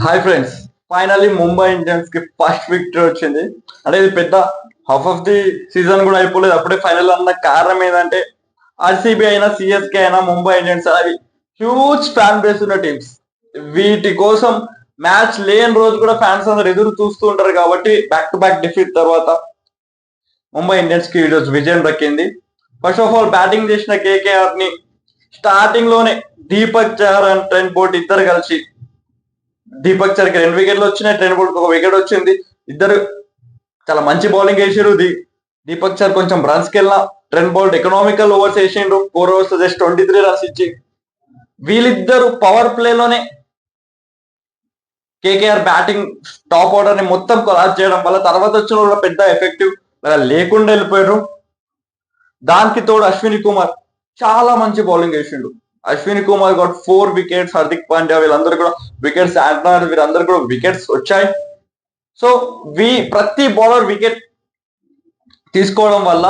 Hi friends, finally Mumbai Indians కి first victory వచ్చింది. అంటే ఇది పెద్ద హాఫ్ ఆఫ్ ది సీజన్ కూడా అయిపోలేదు, అప్పుడే ఫైనల్ అన్న కారణం ఏంటంటే ఆర్సీబీ అయినా సిఎస్కే అయినా ముంబై ఇండియన్స్ అవి హ్యూజ్ ఫ్యాన్ బేస్ ఉన్న టీమ్స్. వీటి కోసం మ్యాచ్ లేని రోజు కూడా ఫ్యాన్స్ అందరు ఎదురు చూస్తూ ఉంటారు కాబట్టి బ్యాక్ టు బ్యాక్ డిఫీట్ తర్వాత ముంబై ఇండియన్స్ కి ఈరోజు విజయం దక్కింది. ఫస్ట్ ఆఫ్ ఆల్ బ్యాటింగ్ చేసిన కేకేఆర్ ని స్టార్టింగ్ లోనే Deepak Chahar and Trent Boult ఇద్దరు కలిసి, దీపక్ చర్కి 2 వికెట్లు వచ్చినాయి, ట్రెంట్ బోల్ట్ 1 వికెట్ వచ్చింది. ఇద్దరు చాలా మంచి బౌలింగ్ వేసారు. దీపక్ చర్ కొంచెం రన్స్ కి వెళ్ళిన, ట్రెంట్ బోల్ట్ ఎకనామికల్ ఓవర్స్ వేసిండు. 4 overs జస్ట్ 23 రన్స్ ఇచ్చి వీళ్ళిద్దరు పవర్ ప్లేలోనే కేకేఆర్ బ్యాటింగ్ టాప్ ఆర్డర్ ని మొత్తం కొలాజ్ చేయడం వల్ల తర్వాత వచ్చిన కూడా పెద్ద ఎఫెక్టివ్ లేకుండా వెళ్ళిపోయారు. దానికి తోడు అశ్విని కుమార్ చాలా మంచి బౌలింగ్ వేసిండు. అశ్విని కుమార్ గట్ 4 వికెట్స్, హార్దిక్ పాండ్యా వీళ్ళందరూ కూడా వికెట్స్, ఆంటనర్ వీరందరూ కూడా వికెట్స్ వచ్చాయి. సో ప్రతి బౌలర్ వికెట్ తీసుకోవడం వల్ల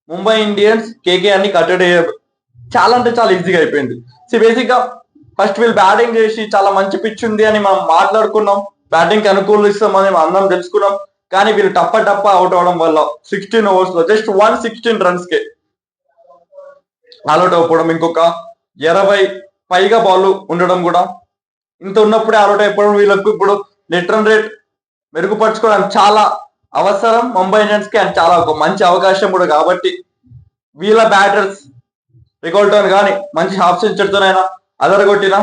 ముంబై ఇండియన్స్ కేకేఆర్ ని కట్టడి చాలా అంటే చాలా ఈజీగా అయిపోయింది. సో బేసిక్ గా ఫస్ట్ వీళ్ళు బ్యాటింగ్ చేసి చాలా మంచి పిచ్ ఉంది అని మనం మాట్లాడుకున్నాం, బ్యాటింగ్ కి అనుకూలిస్తామని మనం అందరం తెలుసుకున్నాం. కానీ వీళ్ళు టప్ప అవుట్ అవడం వల్ల 16 overs లో జస్ట్ 116 రన్స్ కే ఆల్అౌట్ అయిపోవడం, ఇంకొక 20 పైగా బాల్ ఉండడం కూడా, ఇంత ఉన్నప్పుడే ఆల్అౌట్ అయిపోవడం వీళ్ళకు ఇప్పుడు నెట్ రన్ రేట్ మెరుగుపరచుకోవడం చాలా అవసరం ముంబై ఇండియన్స్ కి. అండ్ చాలా ఒక మంచి అవకాశం కూడా కాబట్టి వీళ్ళ బ్యాటర్స్ రికోల్టన్ కానీ మంచి హాఫ్ సెంచరీతోనైనా అదరగొట్టిన,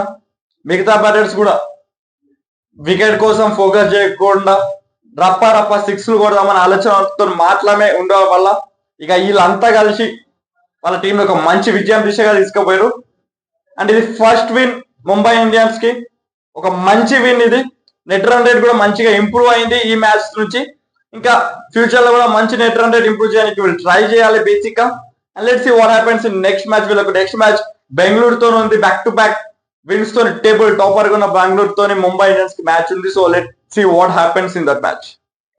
మిగతా బ్యాటర్స్ కూడా వికెట్ కోసం ఫోకస్ చేయకుండా రప్ప సిక్స్లు కొడదామని ఆలోచనతో మాత్రమే ఉండడం వల్ల ఇక వీళ్ళంతా కలిసి వాళ్ళ టీంలో ఒక మంచి విజయం దిశగా తీసుకుపోయారు. అండ్ ఇది ఫస్ట్ విన్ ముంబై ఇండియన్స్ కి, ఒక మంచి విన్ ఇది. నెట్ రన్ రేట్ కూడా మంచిగా ఇంప్రూవ్ అయింది ఈ మ్యాచ్ నుంచి. ఇంకా ఫ్యూచర్ లో కూడా మంచి నెట్ రన్ రేట్ ఇంప్రూవ్ చేయడానికి వీళ్ళు ట్రై చేయాలి బేసిక్ గా. And let's see what happens in next match. వీళ్ళకు నెక్స్ట్ మ్యాచ్ బెంగళూరుతో ఉంది, బ్యాక్ టు బ్యాక్ విన్స్ తో టేబుల్ టాపర్ గా ఉన్న బెంగళూరుతో ముంబై ఇండియన్స్ కి మ్యాచ్ ఉంది. So let's see what happens in that match.